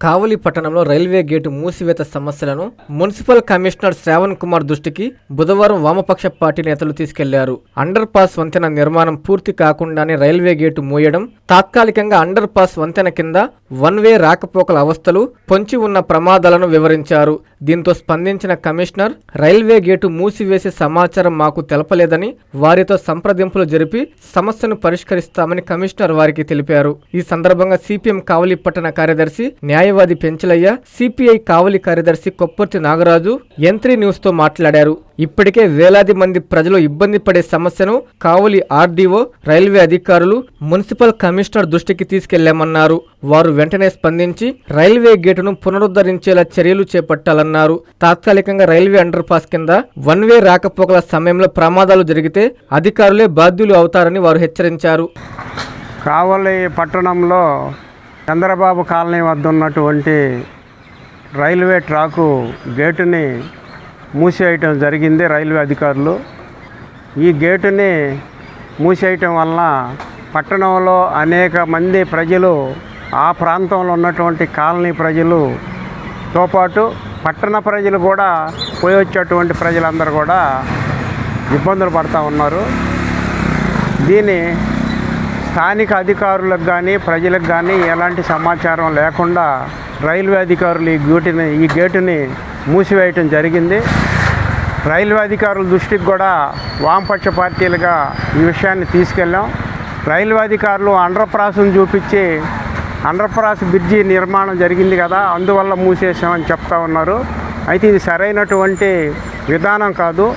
కావలి పట్టణంలో railway gate మూసివేత సమస్యలను municipal commissioner Shravan Kumar దృష్టికి బుధవారం వామపక్ష పార్టీ నేతలు తీసుకెళ్లారు. అండర్ పాస్ వంతెన నిర్మాణం పూర్తి కాకుండానే రైల్వే గేటు మూయడం, తాత్కాలికంగా అండర్ పాస్ వంతెన కింద వన్ వే రాకపోకల అవస్థలు, పొంచి ఉన్న ప్రమాదాలను వివరించారు. దీంతో స్పందించిన కమిషనర్ రైల్వే గేటు మూసివేసే సమాచారం మాకు తెలపలేదని, వారితో సంప్రదింపులు జరిపి సమస్యను పరిష్కరిస్తామని కమిషనర్ వారికి తెలిపారు. ఈ సందర్భంగా సిపిఎం కావలి పట్టణ కార్యదర్శి న్యాయవాది పెంచలయ్య, సిపిఐ కావలి కార్యదర్శి కొప్పర్తి నాగరాజు యంత్రి న్యూస్ తో మాట్లాడారు. ఇప్పటికే వేలాది మంది ప్రజలు ఇబ్బంది పడే సమస్యను కావలి ఆర్డీఓ, రైల్వే అధికారులు, మున్సిపల్ కమిషనర్ దృష్టికి తీసుకెళ్లామన్నారు. వారు వెంటనే స్పందించి రైల్వే గేటును పునరుద్ధరించేలా చర్యలు చేపట్టాలన్నారు. తాత్కాలికంగా రైల్వే అండర్ పాస్ కింద వన్ వే రాకపోకల సమయంలో ప్రమాదాలు జరిగితే అధికారులే బాధ్యులు అవుతారని వారు హెచ్చరించారు. కావలి పట్టణంలో చంద్రబాబు కాలనీ వద్ద ఉన్నటువంటి రైల్వే ట్రాకు గేటుని మూసేయటం జరిగింది రైల్వే అధికారులు. ఈ గేటుని మూసేయటం వలన పట్టణంలో అనేక మంది ప్రజలు, ఆ ప్రాంతంలో ఉన్నటువంటి కాలనీ ప్రజలతో పాటు పట్టణ ప్రజలు కూడా, పోయి వచ్చేటువంటి ప్రజలందరూ కూడా ఇబ్బందులు పడుతూ ఉన్నారు. దీని స్థానిక అధికారులకు కానీ ప్రజలకు కానీ ఎలాంటి సమాచారం లేకుండా రైల్వే అధికారులు ఈ గేటుని మూసివేయటం జరిగింది. రైల్వే అధికారుల దృష్టికి కూడా వామపక్ష పార్టీలుగా ఈ విషయాన్ని తీసుకెళ్ళాం. రైల్వే అధికారులు అండర్ పాస్ను చూపించి అండర్ పాస్ బ్రిడ్జి నిర్మాణం జరిగింది కదా, అందువల్ల మూసేసామని చెప్తా ఉన్నారు. అయితే ఇది సరైనటువంటి విధానం కాదు.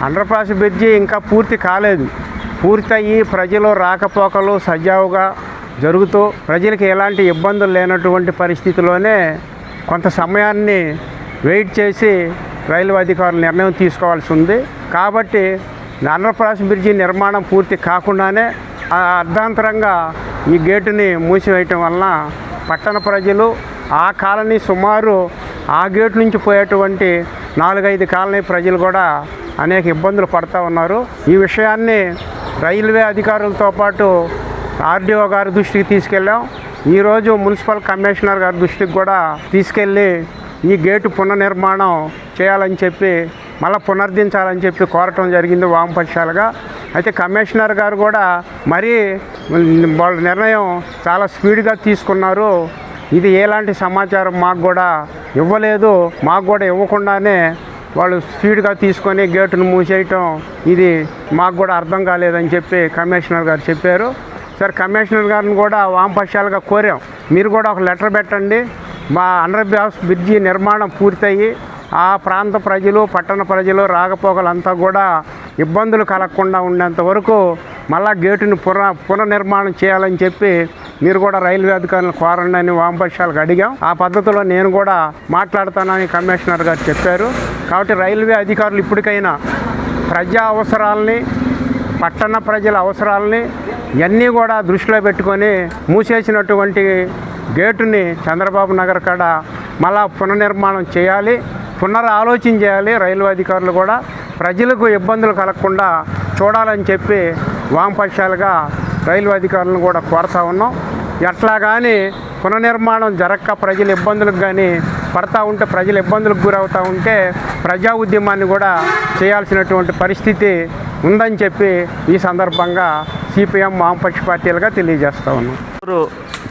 అండర్ పాస్ బ్రిడ్జి ఇంకా పూర్తి కాలేదు. పూర్తయ్యి ప్రజలు రాకపోకలు సజావుగా జరుగుతూ ప్రజలకు ఎలాంటి ఇబ్బందులు లేనటువంటి పరిస్థితిలోనే కొంత సమయాన్ని వెయిట్ చేసి రైల్వే అధికారులు నిర్ణయం తీసుకోవాల్సి ఉంది. కాబట్టి అండర్ పాస్ బ్రిడ్జి నిర్మాణం పూర్తి కాకుండానే అర్ధాంతరంగా ఈ గేటుని మూసివేయటం వలన పట్టణ ప్రజలు, ఆ కాలనీ సుమారు ఆ గేటు నుంచి పోయేటువంటి 4-5 కాలనీ ప్రజలు కూడా అనేక ఇబ్బందులు పడుతూ ఉన్నారు. ఈ విషయాన్ని రైల్వే అధికారులతో పాటు ఆర్డీఓ గారి దృష్టికి తీసుకెళ్ళాం. ఈరోజు మున్సిపల్ కమిషనర్ గారి దృష్టికి కూడా తీసుకెళ్ళి ఈ గేటు పునర్నిర్మాణం చేయాలని చెప్పి, మళ్ళీ పునరుద్ధరించాలని చెప్పి కోరటం జరిగింది వామపక్షాలుగా. అయితే కమిషనర్ గారు కూడా మరీ వాళ్ళ నిర్ణయం చాలా స్పీడ్గా తీసుకున్నారు. ఇది ఎలాంటి సమాచారం మాకు కూడా ఇవ్వలేదు, మాకు కూడా ఇవ్వకుండానే వాళ్ళు స్పీడ్గా తీసుకొని గేటును మూసేయటం, ఇది మాకు కూడా అర్థం కాలేదని చెప్పి కమిషనర్ గారు చెప్పారు. సరే, కమిషనర్ గారిని కూడా వామపక్షాలుగా కోరాం, మీరు కూడా ఒక లెటర్ పెట్టండి, మా అండర్ పాస్ బ్రిడ్జి నిర్మాణం పూర్తయ్యి ఆ ప్రాంత ప్రజలు, పట్టణ ప్రజలు, రాకపోకలంతా కూడా ఇబ్బందులు కలగకుండా ఉండేంత వరకు మళ్ళా గేటుని పునర్నిర్మాణం చేయాలని చెప్పి మీరు కూడా రైల్వే అధికారులను కోరండి అని వామపక్షాలకు అడిగాం. ఆ పద్ధతిలో నేను కూడా మాట్లాడతానని కమిషనర్ గారు చెప్పారు. కాబట్టి రైల్వే అధికారులు ఇప్పటికైనా ప్రజా అవసరాలని, పట్టణ ప్రజల అవసరాలని ఇవన్నీ కూడా దృష్టిలో పెట్టుకొని మూసేసినటువంటి గేటుని చంద్రబాబు నగర్ కాడ మళ్ళా పునర్నిర్మాణం చేయాలి, పునరాలోచన చేయాలి. రైల్వే అధికారులు కూడా ప్రజలకు ఇబ్బందులు కలగకుండా చూడాలని చెప్పి వామపక్షాలుగా రైల్వే అధికారులను కూడా కోరుతా ఉన్నాం. ఎట్లా కానీ పునర్నిర్మాణం జరగక ప్రజలు ఇబ్బందులకు కానీ పడతా ఉంటే, ప్రజలు ఇబ్బందులకు గురవుతూ ఉంటే ప్రజా ఉద్యమాన్ని కూడా చేయాల్సినటువంటి పరిస్థితి ఉందని చెప్పి ఈ సందర్భంగా సిపిఎం వామపక్ష పార్టీలుగా తెలియజేస్తూ ఉన్నాం.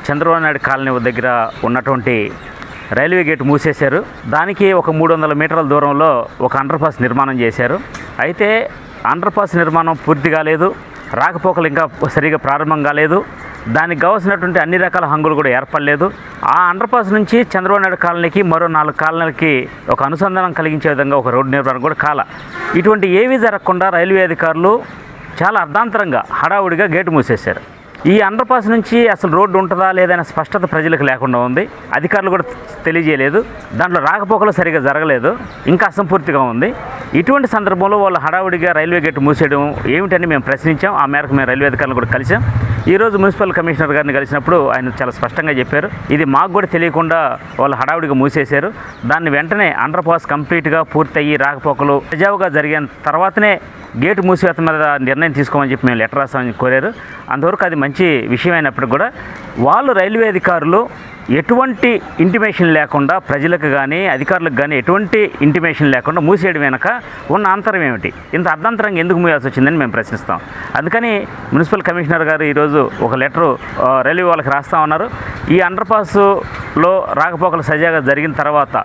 చంద్రబాబు నాయుడు కాలనీ దగ్గర ఉన్నటువంటి రైల్వే గేట్ మూసేశారు. దానికి ఒక 300 మీటర్ల దూరంలో ఒక అండర్ పాస్ నిర్మాణం చేశారు. అయితే అండర్ పాస్ నిర్మాణం పూర్తి కాలేదు, రాకపోకలు ఇంకా సరిగా ప్రారంభం కాలేదు, దానికి కావాల్సినటువంటి అన్ని రకాల హంగులు కూడా ఏర్పడలేదు. ఆ అండర్ పాస్ నుంచి చంద్రబాబు నాయుడు కాలనీకి మరో 4 కాలనీలకి ఒక అనుసంధానం కలిగించే విధంగా ఒక రోడ్డు నిర్మాణం కూడా కాల. ఇటువంటి ఏవీ జరగకుండా రైల్వే అధికారులు చాలా అర్ధాంతరంగా హడావుడిగా గేటు మూసేశారు. ఈ అండర్ పాస్ నుంచి అసలు రోడ్డు ఉంటుందా లేదనే స్పష్టత ప్రజలకు లేకుండా ఉంది. అధికారులు కూడా తెలియజేయలేదు. దాంట్లో రాకపోకలు సరిగా జరగలేదు, ఇంకా అసంపూర్తిగా ఉంది. ఇటువంటి సందర్భంలో వాళ్ళు హడావుడిగా రైల్వే గేట్ మూసేయడం ఏమిటని మేము ప్రశ్నించాం. ఆ మేరకు మేము రైల్వే అధికారులను కూడా కలిసాం. ఈరోజు మున్సిపల్ కమిషనర్ గారిని కలిసినప్పుడు ఆయన చాలా స్పష్టంగా చెప్పారు, ఇది మాకు కూడా తెలియకుండా వాళ్ళు హడావుడిగా మూసేశారు. దాన్ని వెంటనే అండర్ పాస్ కంప్లీట్గా పూర్తయ్యి రాకపోకలు సజావుగా జరిగిన తర్వాతనే గేటు మూసివేత మీద నిర్ణయం తీసుకోమని చెప్పి మేము లెటర్ రాస్తామని కోరారు. అంతవరకు అది మంచి విషయం అయినప్పుడు కూడా వాళ్ళు రైల్వే అధికారులు ఎటువంటి ఇంటిమేషన్ లేకుండా ప్రజలకు కానీ అధికారులకు కానీ ఎటువంటి ఇంటిమేషన్ లేకుండా మూసేయడం వెనక ఉన్న అంతరం ఏమిటి? ఇంత అర్ధంతరంగా ఎందుకు మూయాల్సి వచ్చిందని మేము ప్రశ్నిస్తాం. అందుకని మున్సిపల్ కమిషనర్ గారు ఈరోజు ఒక లెటరు రైల్వే వాళ్ళకి రాస్తా ఉన్నారు. ఈ అండర్ పాస్లో రాకపోకలు సజాగా జరిగిన తర్వాత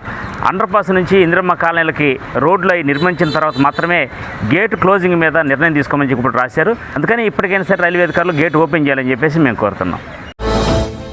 అండర్ పాస్ నుంచి ఇందిరమ్మ కాలనీలకి రోడ్లు అవి నిర్మించిన తర్వాత మాత్రమే గేట్ క్లోజింగ్ మీద నిర్ణయం తీసుకోమని చెప్పి ఇప్పుడు రాశారు. అందుకని ఇప్పటికైనా సరే రైల్వే అధికారులు గేట్ ఓపెన్ చేయాలని చెప్పేసి మేము కోరుతున్నాం.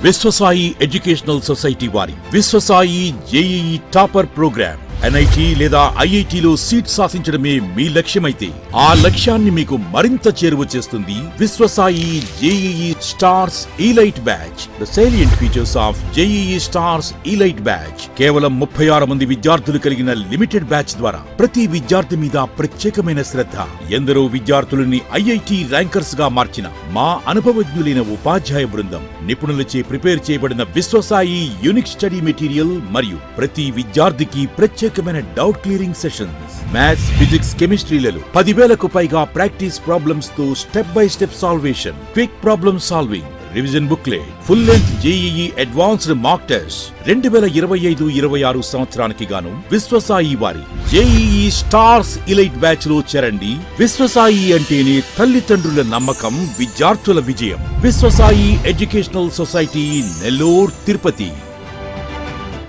విశ్వసాయి ఎడ్యుకేషనల్ సొసైటీ వారి Vishwasai JEE topper programme NIT లేదా IITలో సీట్ సాధించడమే మీ లక్ష్యమైతే ఆ లక్ష్యాన్ని మీకు మరింత చేరువ చేస్తుంది Viswasai JEE stars elite batch. The salient features of JEE stars elite batch. కేవలం 36 మంది విద్యార్థులు కలిగిన లిమిటెడ్ బ్యాచ్ ద్వారా ప్రతి విద్యార్థి మీద ప్రత్యేకమైన శ్రద్ధ, ఎందరో విద్యార్థులని IIT ర్యాంకర్స్ గా మార్చిన మా అనుభవజ్ఞులైన ఉపాధ్యాయ బృందం, నిపుణులచే ప్రిపేర్ చేయబడిన విశ్వసాయి యూనిక్ స్టడీ మెటీరియల్ మరియు ప్రతి విద్యార్థికి ప్రత్యేకమైన doubt clearing sessions, maths, physics, కెమిస్ట్రీలలో 10,000కు పైగా ప్రాక్టీస్ ప్రాబ్లమ్స్ తో step by step salvation, quick problem solving, revision booklet, full length JEE advanced mock test. 2025-26 సంవత్సరానికి గాను విశ్వసాయి వారి జేఈఈ స్టార్స్ ఇలైట్ బ్యాచ్ లో చేరండి. విశ్వసాయి అంటేనే తల్లిదండ్రుల నమ్మకం, విద్యార్థుల విజయం. Viswasai educational society, Nellore, Tirupati.